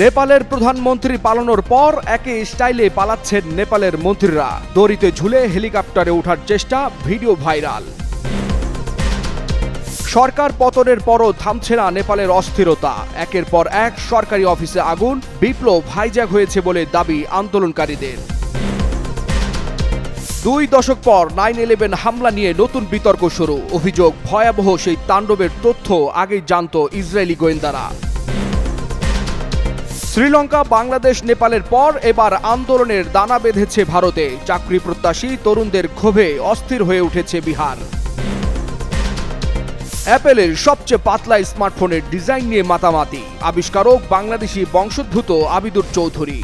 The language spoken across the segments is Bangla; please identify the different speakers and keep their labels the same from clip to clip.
Speaker 1: নেপালের প্রধানমন্ত্রী পালানোর পর একই স্টাইলে পালাচ্ছেন নেপালের মন্ত্রীরা। দড়িতে ঝুলে হেলিকপ্টারে ওঠার চেষ্টা, ভিডিও ভাইরাল। সরকার পতনের পরও থামছে না নেপালের অস্থিরতা। একের পর এক সরকারি অফিসে আগুন, বিপ্লব হাইজ্যাক হয়েছে বলে দাবি আন্দোলনকারীদের। 2 দশক পর 9/11 হামলা নিয়ে নতুন বিতর্ক শুরু। অভিযোগ, ভয়াবহ সেই তাণ্ডবের তথ্য আগেই জানত ইসরায়েলি গোয়েন্দারা। শ্রীলঙ্কা, বাংলাদেশ, নেপালের পর এবার আন্দোলনের দানা বেঁধেছে ভারতে। চাকরি প্রত্যাশী তরুণদের ক্ষোভে অস্থির হয়ে উঠেছে বিহার। অ্যাপেলের সবচেয়ে পাতলা স্মার্টফোনের ডিজাইন নিয়ে মাতামাতি। আবিষ্কারক বাংলাদেশি বংশোদ্ভূত আবিদুর চৌধুরী।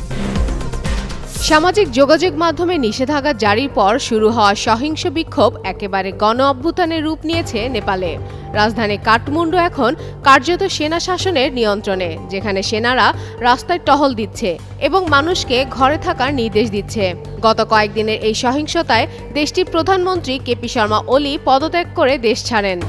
Speaker 2: সামাজিক যোগাযোগ মাধ্যমে নিষেধাজ্ঞা জারির পর শুরু হওয়া সহিংস বিক্ষোভ একেবারে গণ অভ্যুত্থানের রূপ নিয়েছে নেপালে। রাজধানী কাঠমান্ডু এখন কার্যত সেনা শাসনের নিয়ন্ত্রণে, যেখানে সেনারা রাস্তায় টহল দিচ্ছে এবং মানুষকে ঘরে থাকার নির্দেশ দিচ্ছে। গত কয়েকদিনের এই সহিংসতায় দেশটির প্রধানমন্ত্রী কেপি শর্মা ওলি পদত্যাগ করে দেশ ছাড়েন।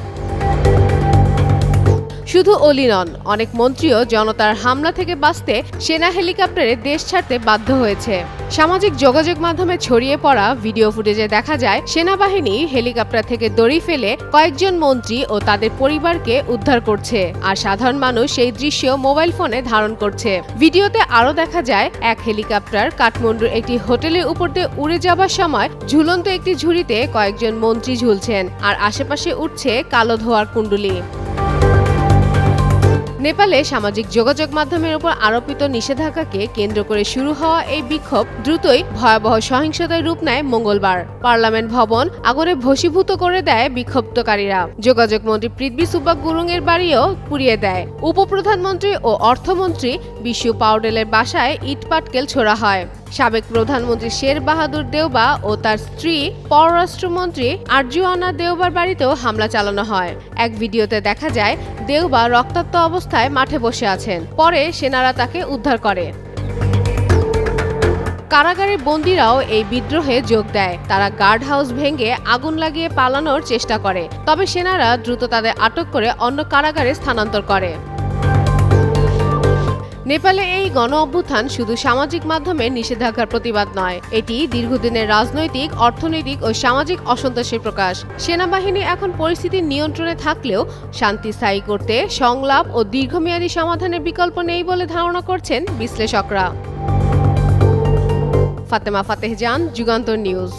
Speaker 2: শুধু ওলি নন, অনেক মন্ত্রীও জনতার হামলা থেকে বাঁচতে সেনা হেলিকপ্টারে দেশ ছাড়তে বাধ্য হয়েছে। সামাজিক যোগাযোগ মাধ্যমে ছড়িয়ে পড়া ভিডিও ফুটেজে দেখা যায় সেনাবাহিনী হেলিকপ্টার থেকে দড়ি ফেলে কয়েকজন মন্ত্রী ও তাদের পরিবারকে উদ্ধার করছে, আর সাধারণ মানুষ সেই দৃশ্য মোবাইল ফোনে ধারণ করছে। ভিডিওতে আরও দেখা যায় এক হেলিকপ্টার কাঠমান্ডুর একটি হোটেলের উপর দিয়ে উড়ে যাবার সময় ঝুলন্ত একটি ঝুড়িতে কয়েকজন মন্ত্রী ঝুলছেন, আর আশেপাশে উঠছে কালো ধোঁয়ার কুণ্ডলী। নেপালে সামাজিক যোগাযোগ মাধ্যমের উপর আরোপিত নিষেধাজ্ঞাকে কেন্দ্র করে শুরু হওয়া এই বিক্ষোভ দ্রুতই ভয়াবহ সহিংসতায় রূপ নেয় মঙ্গলবার। পার্লামেন্ট ভবন আগুনে ভস্মীভূত করে দেয় বিক্ষোভকারীরা। যোগাযোগ মন্ত্রী পৃথ্বী সুব্বা গুরুংয়ের বাড়িও পুড়িয়ে দেয়। উপপ্রধানমন্ত্রী ও অর্থমন্ত্রী বিশু পাউডেলের বাসায় ইটপাটকেল ছোড়া হয়। সাবেক প্রধানমন্ত্রী শের বাহাদুর দেওবা ও তার স্ত্রী পররাষ্ট্রমন্ত্রী আরজুয়ানা দেওবার বাড়িতেও হামলা চালানো হয়। এক ভিডিওতে দেখা যায় দেওবা রক্তাক্ত অবস্থায় মাঠে বসে আছেন। পরে সেনারা তাকে উদ্ধার করে। কারাগারের বন্দীরাও এই বিদ্রোহে যোগ দেয়। তারা গার্ড হাউস ভেঙে আগুন লাগিয়ে পালানোর চেষ্টা করে, তবে সেনারা দ্রুত তাদের আটক করে অন্য কারাগারে স্থানান্তর করে। নেপালে এই গণ অভ্যুত্থান শুধু সামাজিক মাধ্যমে নিষেধাজ্ঞার প্রতিবাদ নয়, এটি দীর্ঘদিনের রাজনৈতিক, অর্থনৈতিক ও সামাজিক অসন্তোষের প্রকাশ। সেনাবাহিনী এখন পরিস্থিতির নিয়ন্ত্রণে থাকলেও শান্তি স্থায়ী করতে সংলাপ ও দীর্ঘমেয়াদী সমাধানের বিকল্প নেই বলে ধারণা করছেন বিশ্লেষকরা। ফাতেমা ফাতেহজান, যুগান্তর নিউজ।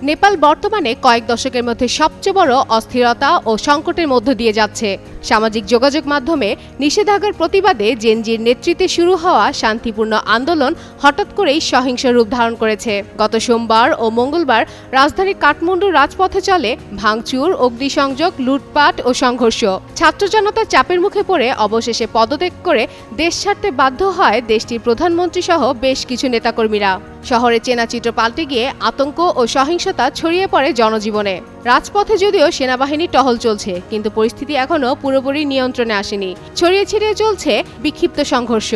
Speaker 2: নেপাল বর্তমানে কয়েক দশকের মধ্যে সবচেয়ে বড় অস্থিরতা ও সংকটের মধ্য দিয়ে যাচ্ছে। সামাজিক যোগাযোগ মাধ্যমে নিষেধাজ্ঞার প্রতিবাদে জেনজির নেতৃত্বে শুরু হওয়া শান্তিপূর্ণ আন্দোলন হঠাৎ করেই সহিংস রূপ ধারণ করেছে। গত সোমবার ও মঙ্গলবার রাজধানী কাঠমান্ডুর রাজপথে চলে ভাঙচুর, অগ্নিসংযোগ, লুটপাট ও সংঘর্ষ। ছাত্র জনতার চাপের মুখে পড়ে অবশেষে পদত্যাগ করে দেশ ছাড়তে বাধ্য হয় দেশটির প্রধানমন্ত্রী সহ বেশ কিছু নেতাকর্মীরা। শহরে চেনা চিত্র পাল্টে গিয়ে আতঙ্ক ও সহিংসতা ছড়িয়ে পড়ে জনজীবনে। রাজপথে যদিও সেনাবাহিনী টহল চলছে, কিন্তু পরিস্থিতি এখনো পুরোপুরি নিয়ন্ত্রণে আসেনি। ছড়িয়ে ছিটিয়ে চলছে বিক্ষিপ্ত সংঘর্ষ।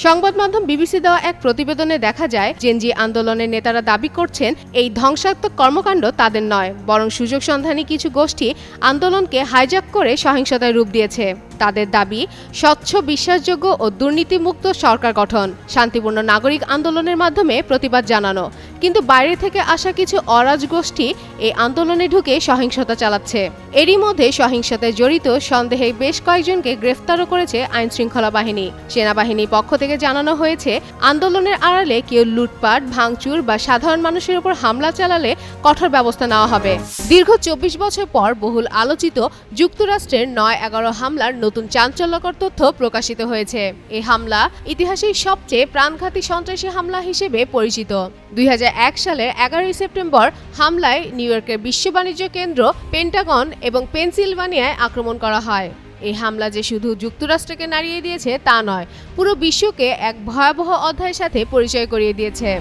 Speaker 2: সংবাদ মাধ্যম বিবিসি দেওয়া এক প্রতিবেদনে দেখা যায় জেনজি আন্দোলনের নেতারা দাবি করছেন এই ধ্বংসাত্মক কর্মকাণ্ড তাদের নয়, বরং সুযোগ সন্ধানী কিছু গোষ্ঠী আন্দোলনকে হাইজ্যাক করে সহিংসতায় রূপ দিয়েছে। তাদের দাবি স্বচ্ছ, বিশ্বাসযোগ্য ও দুর্নীতিমুক্ত সরকার গঠন, শান্তিপূর্ণ নাগরিক আন্দোলনের মাধ্যমে প্রতিবাদ জানানো। কিন্তু বাইরে থেকে আসা কিছু অরাজ গোষ্ঠী এই আন্দোলনে ঢুকে সহিংসতা চালাচ্ছে। এরই মধ্যে সহিংসতায় জড়িত সন্দেহে বেশ কয়েকজনকে গ্রেফতারও করেছে আইনশৃঙ্খলা বাহিনী। সেনাবাহিনীর পক্ষ থেকে জানানো হয়েছে আন্দোলনের আড়ালে কেউ লুটপাট, ভাঙচুর বা সাধারণ মানুষের উপর হামলা চালালে কঠোর ব্যবস্থা নেওয়া হবে। দীর্ঘ 24 বছর পর বহুল আলোচিত যুক্তরাষ্ট্রের 9/11 হামলার নতুন চাঞ্চল্যকর তথ্য প্রকাশিত হয়েছে। এই হামলা ইতিহাসের সবচেয়ে প্রাণঘাতী সন্ত্রাসী হামলা হিসেবে পরিচিত। 2001 সালের 11 সেপ্টেম্বর হামলায় নিউ ইয়র্কের বিশ্ব বাণিজ্য কেন্দ্র, পেন্টাগন এবং পেনসিলভানিয়ায় আক্রমণ করা হয়। এই হামলা যে শুধু যুক্তরাষ্ট্রকে নাড়িয়ে দিয়েছে তা নয়, পুরো বিশ্বকে এক ভয়াবহ অধ্যায়ের সাথে পরিচয় করিয়ে দিয়েছে।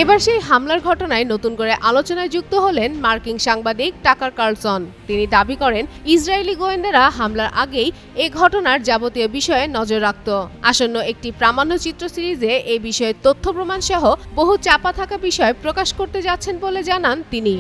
Speaker 2: এবার সেই হামলার ঘটনায় নতুন করে আলোচনায় যুক্ত হলেন মার্কিন সাংবাদিক টাকার কার্লসন। তিনি দাবি করেন ইসরায়েলি গোয়েন্দারা হামলার আগেই এই ঘটনার যাবতীয় বিষয়ে নজর রাখত। আসন্ন একটি প্রামাণ্যচিত্র সিরিজে এই বিষয়ে তথ্য প্রমাণ সহ বহু চাপা থাকা বিষয় প্রকাশ করতে যাচ্ছেন বলে জানান তিনি।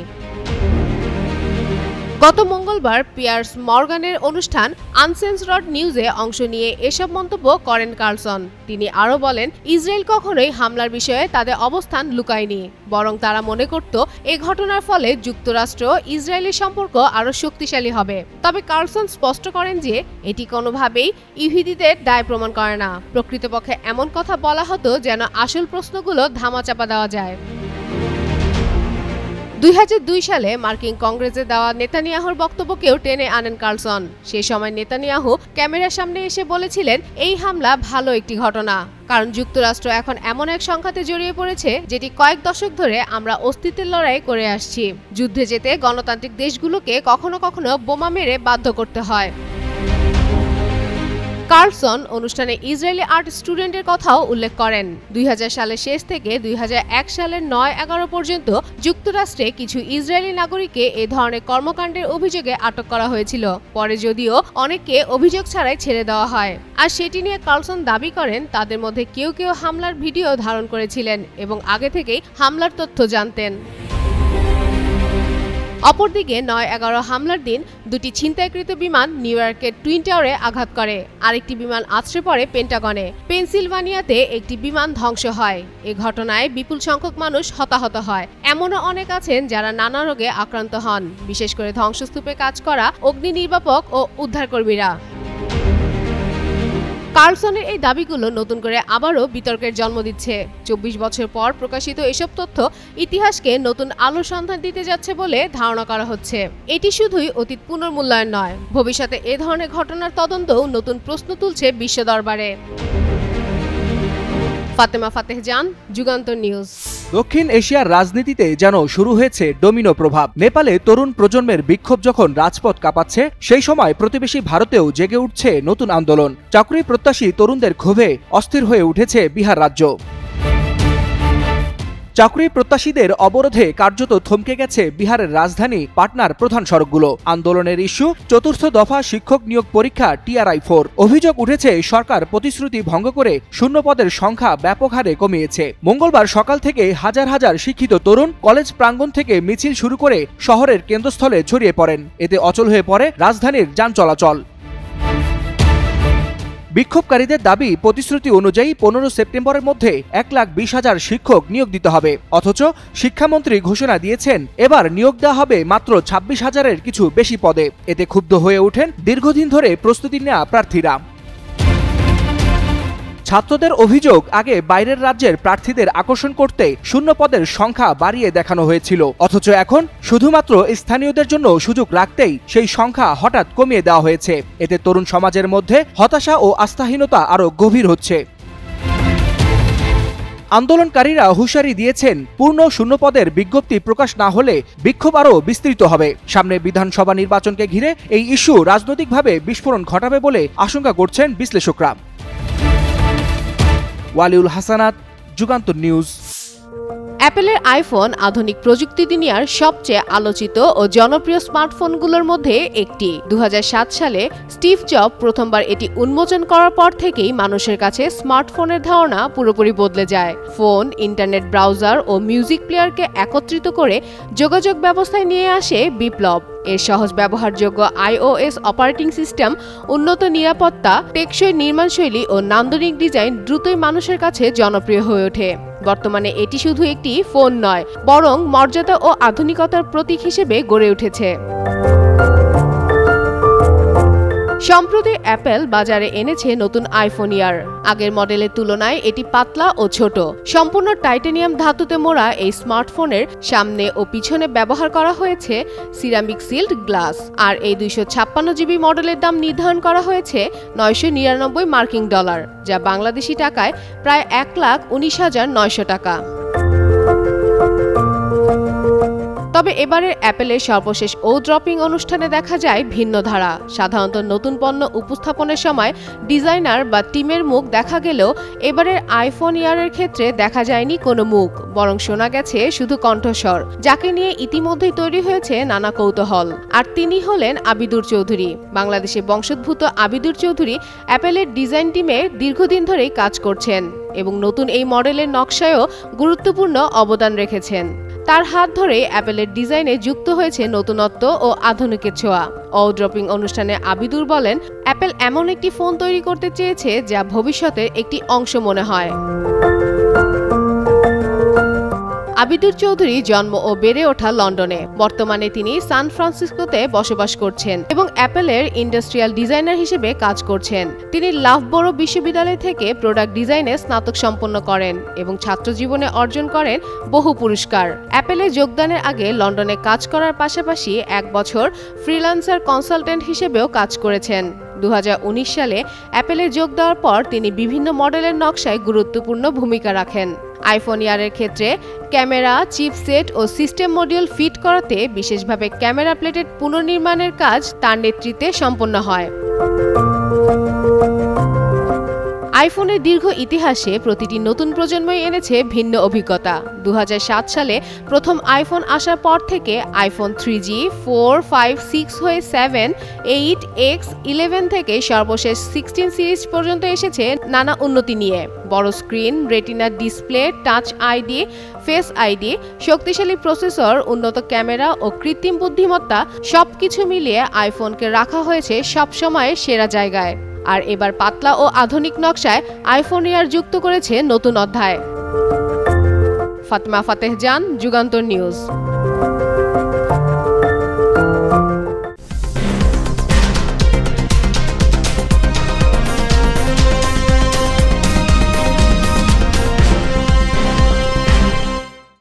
Speaker 2: গত মঙ্গলবার পিয়ার্স মর্গানের অনুষ্ঠান আনসেন্সরড নিউজে অংশ নিয়ে এসব মন্তব্য করেন কার্লসন। তিনি আরও বলেন, ইসরায়েল কখনোই হামলার বিষয়ে তাদের অবস্থান লুকায়নি, বরং তারা মনে করত এই ঘটনার ফলে যুক্তরাষ্ট্র ইসরায়েলের সম্পর্ক আরও শক্তিশালী হবে। তবে কার্লসন স্পষ্ট করেন যে এটি কোনোভাবেই ইহুদিদের দায় প্রমাণ করে না। প্রকৃতপক্ষে এমন কথা বলা হতো যেন আসল প্রশ্নগুলো ধামাচাপা দেওয়া যায়। 2002 সালে মার্কিন কংগ্রেসে দেওয়া নেতানিয়াহুর বক্তব্যকেও টেনে আনেন কার্লসন। সে সময় নেতানিয়াহু ক্যামেরার সামনে এসে বলেছিলেন, এই হামলা ভালো একটি ঘটনা, কারণ যুক্তরাষ্ট্র এখন এমন এক সংঘাতে জড়িয়ে পড়েছে যেটি কয়েক দশক ধরে আমরা অস্তিত্বের লড়াই করে আসছি। যুদ্ধে যেতে গণতান্ত্রিক দেশগুলোকে কখনো কখনো বোমা মেরে বাধ্য করতে হয়। কার্লসন অনুষ্ঠানে ইসরায়েলি আর্ট স্টুডেন্টের কথাও উল্লেখ করেন। 2000 সালের শেষ থেকে 2001 সালের 9-11 পর্যন্ত যুক্তরাষ্ট্রে কিছু ইসরায়েলি নাগরিককে এ ধরনের কর্মকাণ্ডের অভিযোগে আটক করা হয়েছিল। পরে যদিও অনেককে অভিযোগ ছাড়াই ছেড়ে দেওয়া হয়। আর সেটি নিয়ে কার্লসন দাবি করেন, তাদের মধ্যে কেউ কেউ হামলার ভিডিও ধারণ করেছিলেন এবং আগে থেকেই হামলার তথ্য জানতেন। অপরদিকে 9/11 হামলার দিন দুটি ছিনতাইকৃত বিমান নিউ ইয়র্কের টুইন টাওয়ারে আঘাত করে। আরেকটি বিমান আছড়ে পড়ে পেন্টাগনে। পেনসিলভানিয়াতে একটি বিমান ধ্বংস হয়। এ ঘটনায় বিপুল সংখ্যক মানুষ হতাহত হয়। এমনও অনেক আছেন যারা নানা রোগে আক্রান্ত হন, বিশেষ করে ধ্বংসস্তূপে কাজ করা অগ্নি নির্বাপক ও উদ্ধারকর্মীরা। কার্লসনের এই দাবিগুলো নতুন করে আবারও বিতর্কের জন্ম দিচ্ছে। 24 বছর পর প্রকাশিত এসব তথ্য ইতিহাসকে নতুন আলোর সন্ধান দিতে যাচ্ছে বলে ধারণা করা হচ্ছে। এটি শুধুই অতীত পুনর্মূল্যায়ন নয়, ভবিষ্যতে এ ধরনের ঘটনার তদন্তও নতুন প্রশ্ন তুলছে বিশ্ব দরবারে। ফাতেমা ফাতেহজান, যুগান্তর নিউজ।
Speaker 1: দক্ষিণ এশিয়ার রাজনীতিতে যেন শুরু হয়েছে ডোমিনো প্রভাব। নেপালে তরুণ প্রজন্মের বিক্ষোভ যখন রাজপথ কাঁপাচ্ছে, সেই সময় প্রতিবেশী ভারতেও জেগে উঠছে নতুন আন্দোলন। চাকরি প্রত্যাশী তরুণদের ক্ষোভে অস্থির হয়ে উঠেছে বিহার রাজ্য। চাকরি প্রত্যাশীদের অবরোধে কার্যত থমকে গেছে বিহারের রাজধানী পাটনার প্রধান সড়কগুলো। আন্দোলনের ইস্যু চতুর্থ দফা শিক্ষক নিয়োগ পরীক্ষা TRI-4। অভিযোগ উঠেছে সরকার প্রতিশ্রুতি ভঙ্গ করে শূন্যপদের সংখ্যা ব্যাপক হারে কমিয়েছে। মঙ্গলবার সকাল থেকে হাজার হাজার শিক্ষিত তরুণ কলেজ প্রাঙ্গণ থেকে মিছিল শুরু করে শহরের কেন্দ্রস্থলে ছড়িয়ে পড়েন। এতে অচল হয়ে পড়ে রাজধানীর যান চলাচল। বিক্ষোভকারীদের দাবি, প্রতিশ্রুতি অনুযায়ী 15 সেপ্টেম্বরের মধ্যে 1,20,000 শিক্ষক নিয়োগ দিতে হবে। অথচ শিক্ষামন্ত্রী ঘোষণা দিয়েছেন এবার নিয়োগ দেওয়া হবে মাত্র 26,000-এর কিছু বেশি পদে। এতে ক্ষুব্ধ হয়ে ওঠেন দীর্ঘদিন ধরে প্রস্তুতি নেওয়া প্রার্থীরা। ছাত্রদের অভিযোগ, আগে বাইরের রাজ্যের প্রার্থীদের আকর্ষণ করতে শূন্য পদের সংখ্যা বাড়িয়ে দেখানো হয়েছিল, অথচ এখন শুধুমাত্র স্থানীয়দের জন্য সুযোগ রাখতেই সেই সংখ্যা হঠাৎ কমিয়ে দেওয়া হয়েছে। এতে তরুণ সমাজের মধ্যে হতাশা ও আস্থাহীনতা আরও গভীর হচ্ছে। আন্দোলনকারীরা হুঁশিয়ারি দিয়েছেন, পূর্ণ শূন্যপদের বিজ্ঞপ্তি প্রকাশ না হলে বিক্ষোভ আরও বিস্তৃত হবে। সামনে বিধানসভা নির্বাচনকে ঘিরে এই ইস্যু রাজনৈতিকভাবে বিস্ফোরণ ঘটাবে বলে আশঙ্কা করছেন বিশ্লেষকরা। ওয়ালিউল হাসানাত, যুগান্তর নিউজ।
Speaker 2: অ্যাপেলের আইফোন আধুনিক প্রযুক্তি দুনিয়ার সবচেয়ে আলোচিত ও জনপ্রিয় স্মার্টফোনগুলোর মধ্যে একটি। 2007 সালে স্টিভ জব প্রথমবার এটি উন্মোচন করার পর থেকেই মানুষের কাছে স্মার্টফোনের ধারণা পুরোপুরি বদলে যায়। ফোন, ইন্টারনেট ব্রাউজার ও মিউজিক প্লেয়ারকে একত্রিত করে যোগাযোগ ব্যবস্থায় নিয়ে আসে বিপ্লব। এর সহজ ব্যবহারযোগ্য iOS অপারেটিং সিস্টেম, উন্নত নিরাপত্তা, টেকসই নির্মাণশৈলী ও নান্দনিক ডিজাইন দ্রুতই মানুষের কাছে জনপ্রিয় হয়ে ওঠে। বর্তমানে এটি শুধু একটি ফোন নয়, বরং মর্যাদা ও আধুনিকতার প্রতীক হিসেবে গড়ে উঠেছে। সম্প্রতি অ্যাপল বাজারে এনেছে নতুন আইফোন ইয়ার। আগের মডেলের তুলনায় এটি পাতলা ও ছোট। সম্পূর্ণ টাইটানিয়াম ধাতুতে মোড়া এই স্মার্টফোনের সামনে ও পিছনে ব্যবহার করা হয়েছে সিরামিক সিল্ড গ্লাস। আর এই 256 GB মডেলের দাম নির্ধারণ করা হয়েছে $999 মার্কিন, যা বাংলাদেশি টাকায় প্রায় 1,19,900 টাকা। তবে এবারের অ্যাপেলের সর্বশেষ ও ড্রপিং অনুষ্ঠানে দেখা যায় ভিন্ন ধারা। সাধারণত নতুন পণ্য উপস্থাপনের সময় ডিজাইনার বা টিমের মুখ দেখা গেলেও এবারের আইফোন ইয়ারের ক্ষেত্রে দেখা যায়নি কোনো মুখ, বরং শোনা গেছে শুধু কণ্ঠস্বর, যাকে নিয়ে ইতিমধ্যেই তৈরি হয়েছে নানা কৌতূহল। আর তিনি হলেন আবিদুর চৌধুরী। বাংলাদেশে বংশোদ্ভূত আবিদুর চৌধুরী অ্যাপেলের ডিজাইন টিমে দীর্ঘদিন ধরেই কাজ করছেন এবং নতুন এই মডেলের নকশায়ও গুরুত্বপূর্ণ অবদান রেখেছেন। তার হাত ধরে অ্যাপেলের ডিজাইনে যুক্ত হয়েছে নতুনত্ব ও আধুনিকের ছোঁয়া। অউড্রপিং অনুষ্ঠানে আবিদুর বলেন, অ্যাপেল এমন একটি ফোন তৈরি করতে চেয়েছে যা ভবিষ্যতের একটি অংশ মনে হয়। আবিদুর চৌধুরী জন্ম ও বেড়ে ওঠা লন্ডনে। বর্তমানে তিনি সান ফ্রান্সিসকোতে বসবাস করছেন এবং অ্যাপেলের ইন্ডাস্ট্রিয়াল ডিজাইনার হিসেবে কাজ করছেন। তিনি লাফবরো বিশ্ববিদ্যালয় থেকে প্রোডাক্ট ডিজাইনে স্নাতক সম্পন্ন করেন এবং ছাত্র জীবনে অর্জন করেন বহু পুরস্কার। অ্যাপেলে যোগদানের আগে লন্ডনে কাজ করার পাশাপাশি 1 বছর ফ্রিল্যান্সার কনসালটেন্ট হিসেবেও কাজ করেছেন। 2019 সালে অ্যাপেলে যোগ দেওয়ার পর তিনি বিভিন্ন মডেলের নকশায় গুরুত্বপূর্ণ ভূমিকা রাখেন। আইফোন ইয়ারের ক্ষেত্রে ক্যামেরা, চিপসেট ও সিস্টেম মডিউল ফিট করাতে বিশেষভাবে ক্যামেরা প্লেটের পুনর্নির্মাণের কাজ তার নেতৃত্বে সম্পন্ন হয়। আইফোনের দীর্ঘ ইতিহাসে প্রতিটি নতুন প্রজন্মই এনেছে ভিন্ন অভিজ্ঞতা। 2007 সালে প্রথম আইফোন আসার পর থেকে আইফোন 3G, 4, 5, 6 হয়ে 7, 8, X, 11 থেকে সর্বশেষ 16 সিরিজ পর্যন্ত এসেছে নানা উন্নতি নিয়ে। বড় screen, retina display, touch ID, face ID, শক্তিশালী প্রসেসর, উন্নত ক্যামেরা ও কৃত্রিম বুদ্ধিমত্তা সবকিছু মিলিয়ে আইফোনকে রাখা হয়েছে সবসময়ের সেরা জায়গায়। আর এবার পাতলা ও আধুনিক নকশায় আইফোন এয়ার যুক্ত করেছে নতুন অধ্যায়। ফাতেমা ফাতেহ জান, যুগান্তর নিউজ।